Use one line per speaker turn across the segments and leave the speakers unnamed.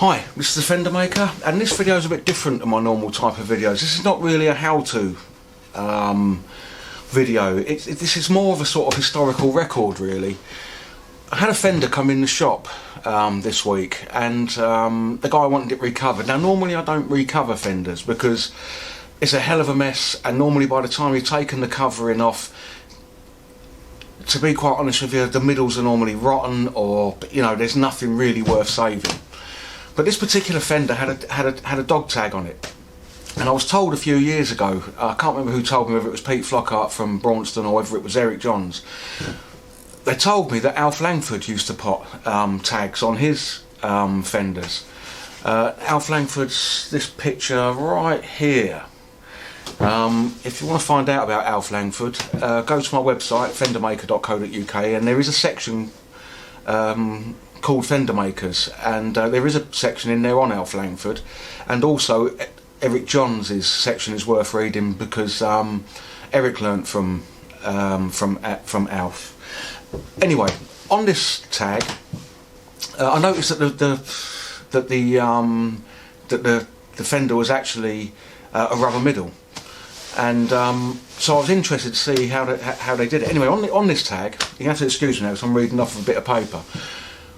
Hi, this is the Fender Maker, and this video is a bit different to my normal type of videos. This is not really a how-to video. This is more of a sort of historical record, really. I had a Fender come in the shop this week, and the guy wanted it recovered. Now, normally I don't recover Fenders because it's a hell of a mess, and normally by the time you've taken the covering off, to be quite honest with you, the middles are normally rotten, or there's nothing really worth saving. But this particular Fender had a dog tag on it, and I was told a few years ago, I can't remember who told me, whether it was Pete Flockhart from Braunston or whether it was Eric Johns. They told me that Alf Langford used to put tags on his Fenders. Alf Langford's this picture right here. If you want to find out about Alf Langford, go to my website fendermaker.co.uk, and there is a section called Fender Makers, and there is a section in there on Alf Langford, and also Eric Johns' section is worth reading because Eric learnt from Alf. Anyway, on this tag, I noticed that the Fender was actually a rubber middle, and so I was interested to see how they did it. Anyway, on this tag, you have to excuse me now because I'm reading off of a bit of paper.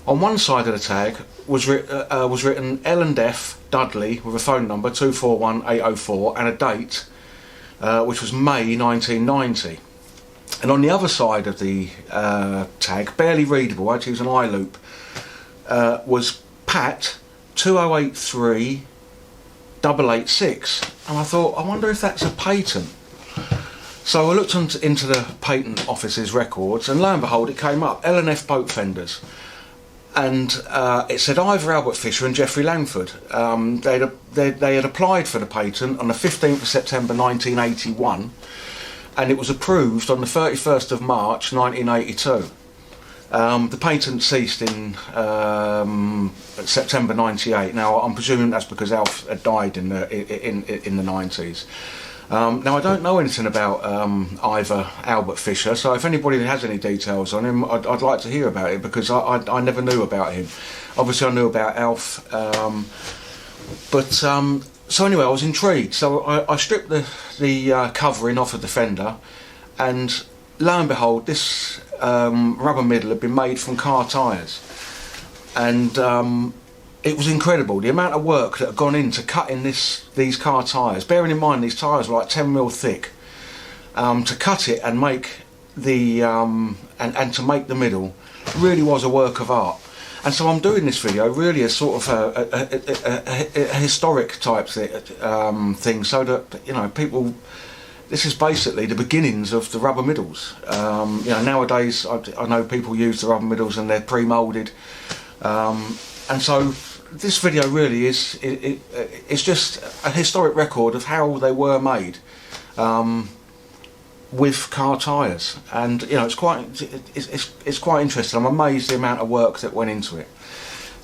On one side of the tag was written L&F Dudley with a phone number 241804 and a date which was May 1990. And on the other side of the tag, barely readable, I had to use an eye loop, was Pat 2083 886, and I thought, I wonder if that's a patent. So I looked into the patent office's records, and lo and behold, it came up, L&F boat fenders. And it said either Albert Fisher and Geoffrey Langford. They had applied for the patent on the 15th of September 1981, and it was approved on the 31st of March 1982. The patent ceased in September 98. Now I'm presuming that's because Alf had died in the 90s. Now I don't know anything about either Albert Fisher, so if anybody has any details on him, I'd like to hear about it, because I never knew about him. Obviously I knew about Alf, so anyway, I was intrigued, so I stripped the covering off of the Fender, and lo and behold, this rubber middle had been made from car tyres, and it was incredible, the amount of work that had gone into cutting these car tyres. Bearing in mind these tyres were like 10mm thick. To cut it and make the and to make the middle really was a work of art. And so I'm doing this video really as sort of a historic type thing, so that people. This is basically the beginnings of the rubber middles. Nowadays I know people use the rubber middles and they're pre-moulded, and so this video really is it's just a historic record of how they were made with car tyres, and it's quite interesting. I'm amazed the amount of work that went into it.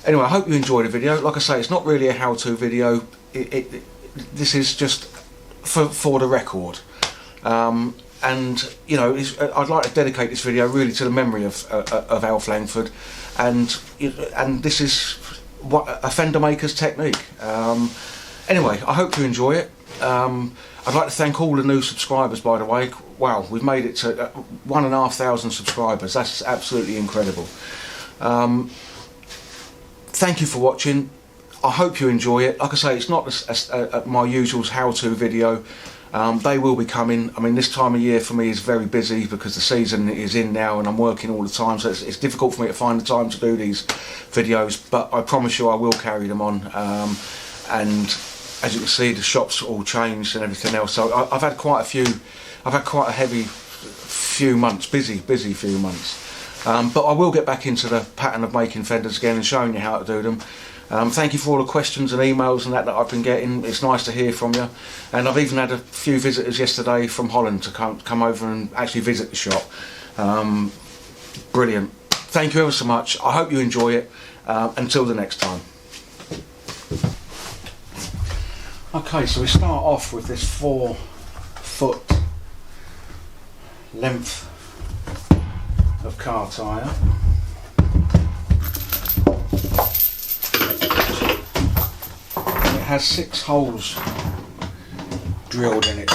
Anyway, I hope you enjoyed the video. Like I say, it's not really a how-to video. This is just for the record, and I'd like to dedicate this video really to the memory of Alf Langford, and this is what a Fender Maker's technique. Anyway, I hope you enjoy it. I'd like to thank all the new subscribers, by the way. Wow, we've made it to 1,500 subscribers. That's absolutely incredible. Thank you for watching. I hope you enjoy it. Like I say, it's not my usual how-to video. They will be coming. I mean, this time of year for me is very busy because the season is in now and I'm working all the time, so it's difficult for me to find the time to do these videos, but I promise you I will carry them on. And as you can see, the shop's all changed and everything else, so I've had quite a heavy few months, busy few months, but I will get back into the pattern of making Fenders again and showing you how to do them. Thank you for all the questions and emails and that I've been getting. It's nice to hear from you, and I've even had a few visitors yesterday from Holland to come over and actually visit the shop. Brilliant. Thank you ever so much. I hope you enjoy it. Until the next time. Okay, so we start off with this 4-foot length of car tyre. has 6 holes drilled in it.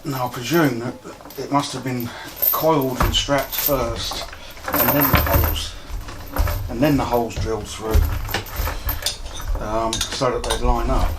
Now I presume that it must have been coiled and strapped first, and then the holes drilled through, so that they'd line up.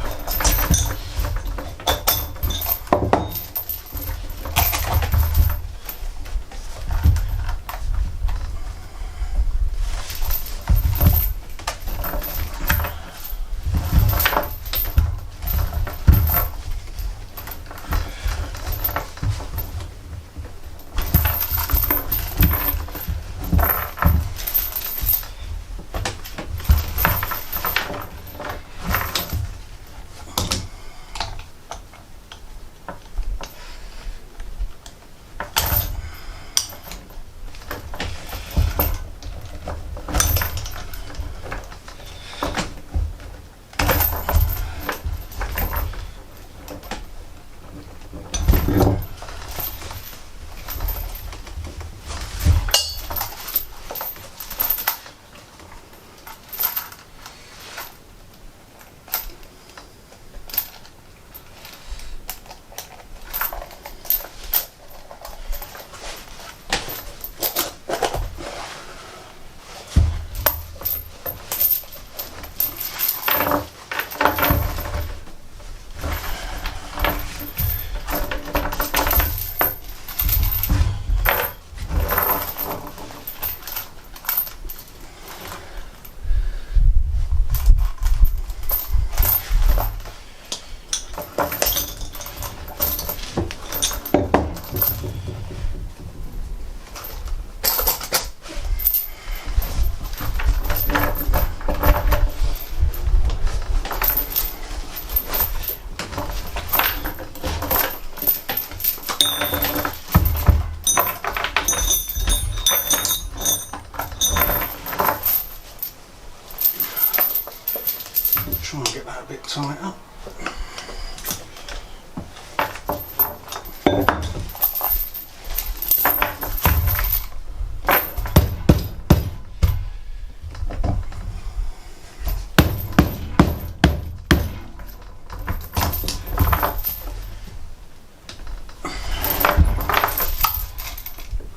tighter.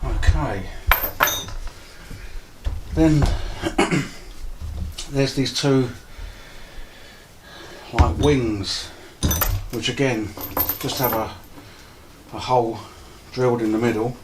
Okay, then there's these two like wings, which again just have a hole drilled in the middle.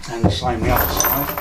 And the same the other side.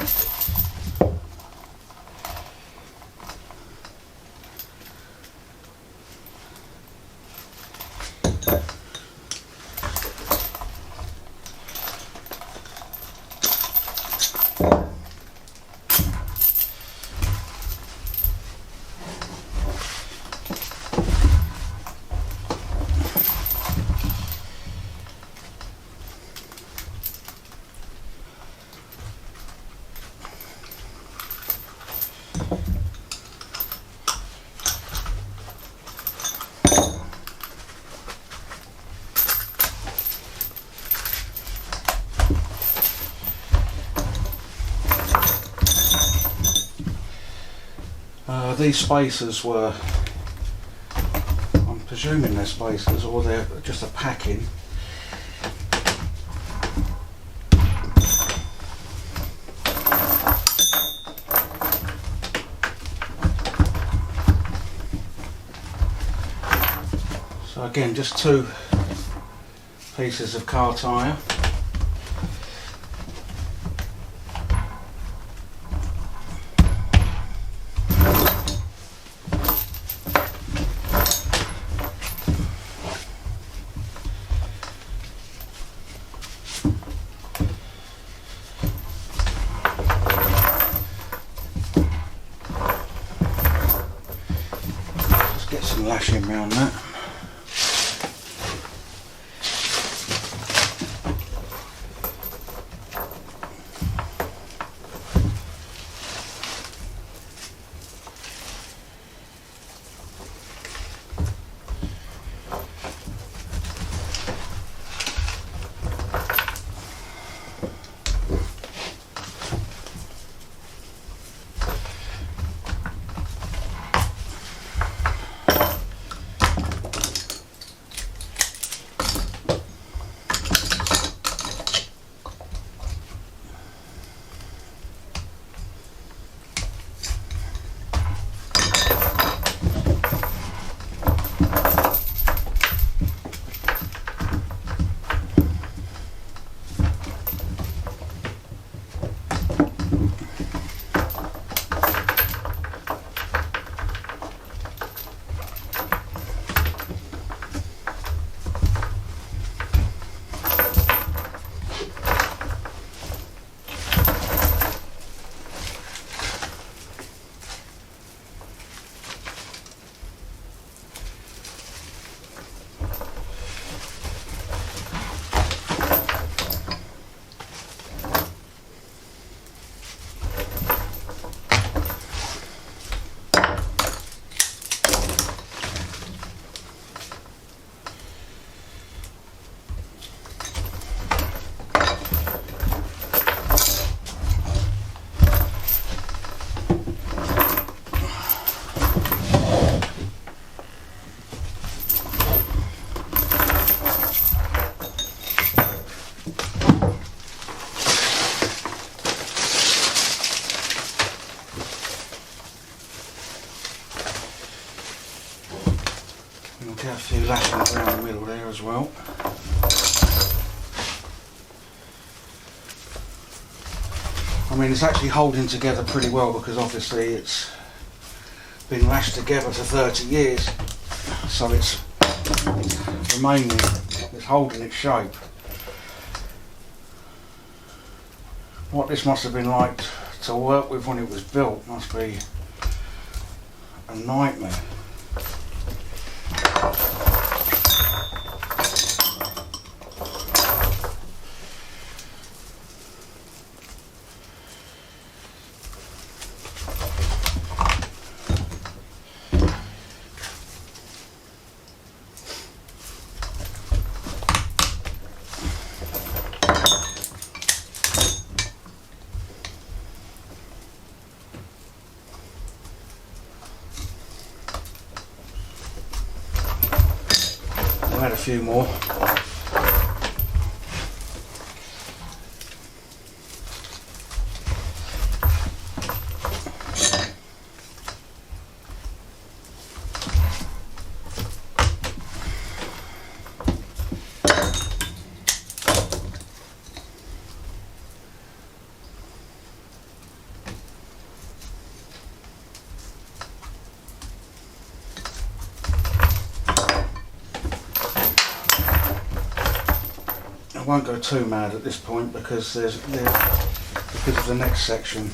These spacers were, I'm presuming they're spacers or they're just a packing. So again, just two pieces of car tyre. Get some lashing around that. Get a few lashings around the middle there as well. I mean, it's actually holding together pretty well because obviously it's been lashed together for 30 years, so it's remaining, it's holding its shape. What this must have been like to work with when it was built must be a nightmare. Add a few more. I won't go too mad at this point because because of the next section.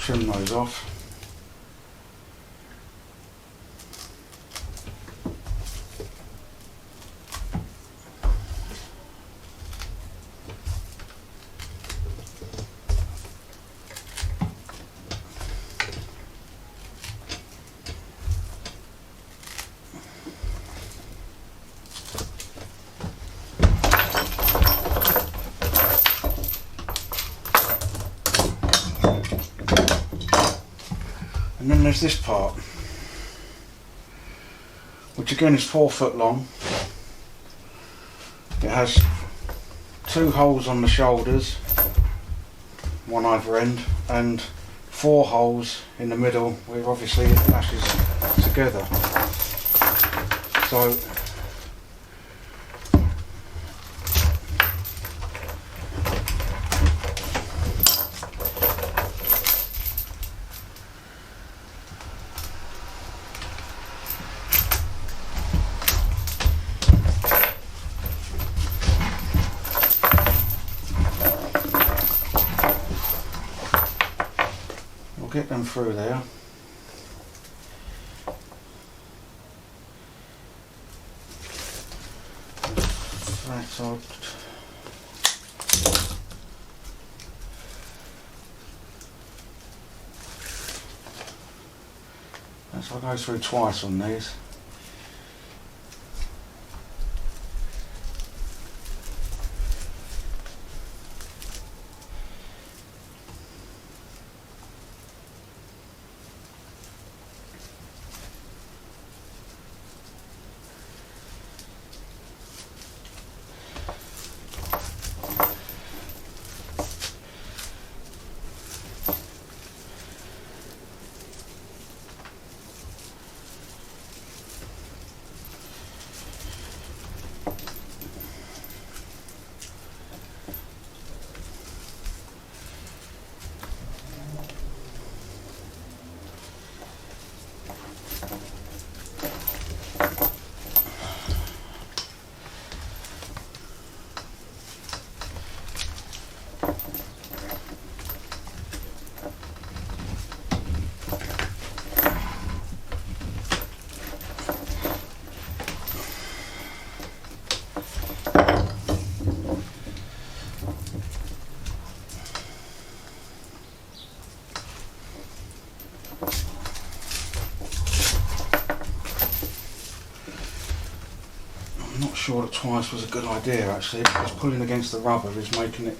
Trim those off. And then there's this part, which again is 4 foot long. It has 2 holes on the shoulders, one either end, and 4 holes in the middle where obviously it lashes together. So get them through there. Flat out. So I'll go through twice on these. sure that twice was a good idea actually, because pulling against the rubber is making it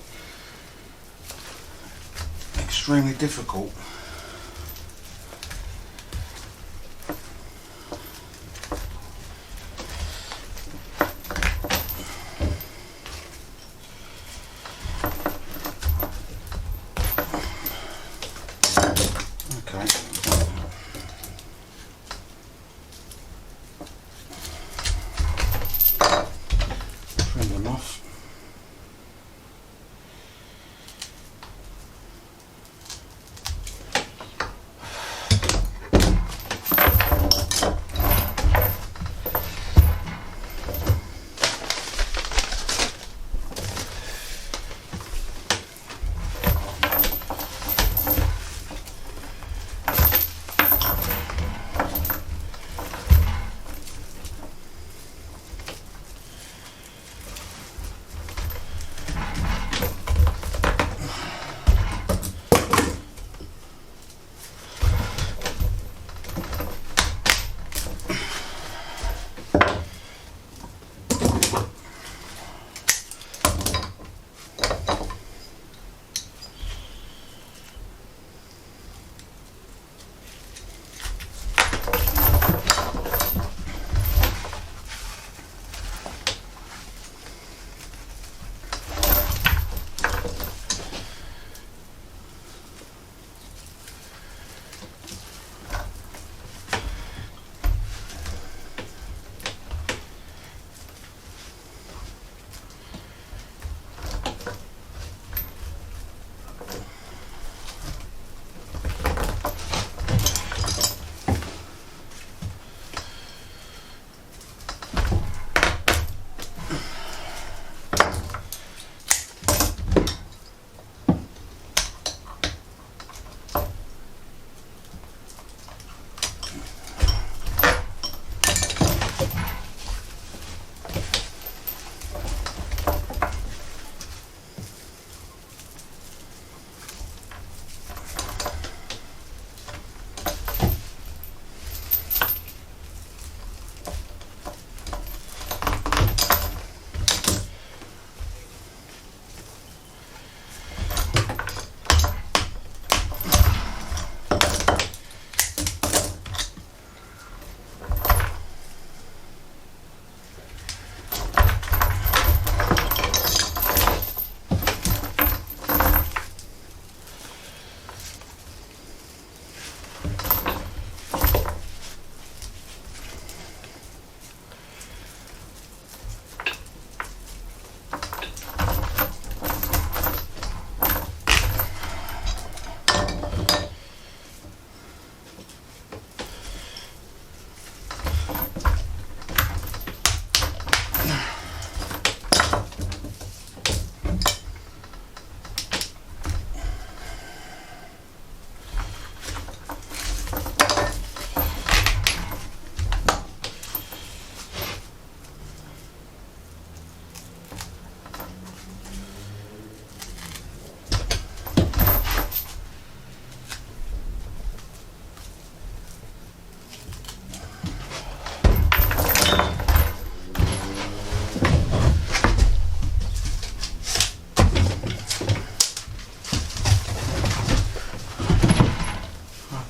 extremely difficult.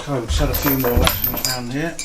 Okay, we've just had a few more lessons down here.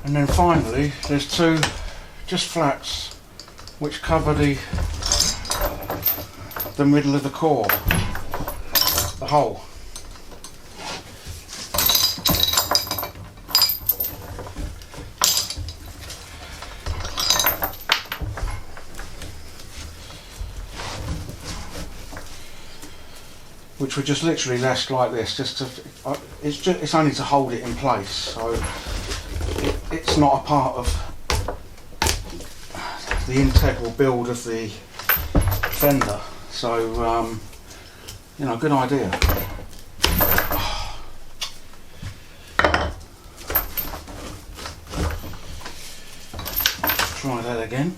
And then finally there's two just flats which cover the middle of the core, the hole. Which would just literally rest like this, it's only to hold it in place, so it's not a part of the integral build of the Fender. So you know, good idea. Try that again.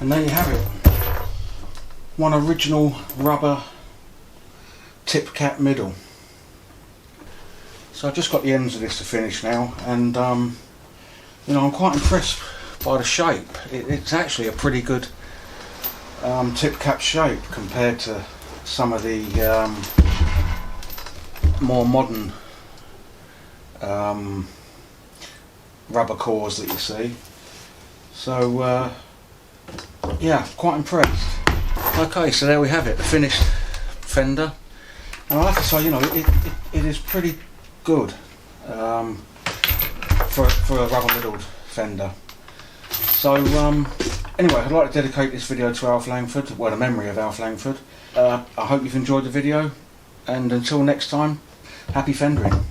And there you have it, one original rubber Tipcat middle. So I've just got the ends of this to finish now, and you know, I'm quite impressed by the shape. It's actually a pretty good Tipcat shape compared to some of the more modern rubber cores that you see. So yeah, quite impressed. Okay, so there we have it, the finished Fender, and I have to say, you know, it is pretty good for a rubber middled Fender. So anyway, I'd like to dedicate this video to Alf Langford, well, the memory of Alf Langford. I hope you've enjoyed the video, and until next time, happy Fendering.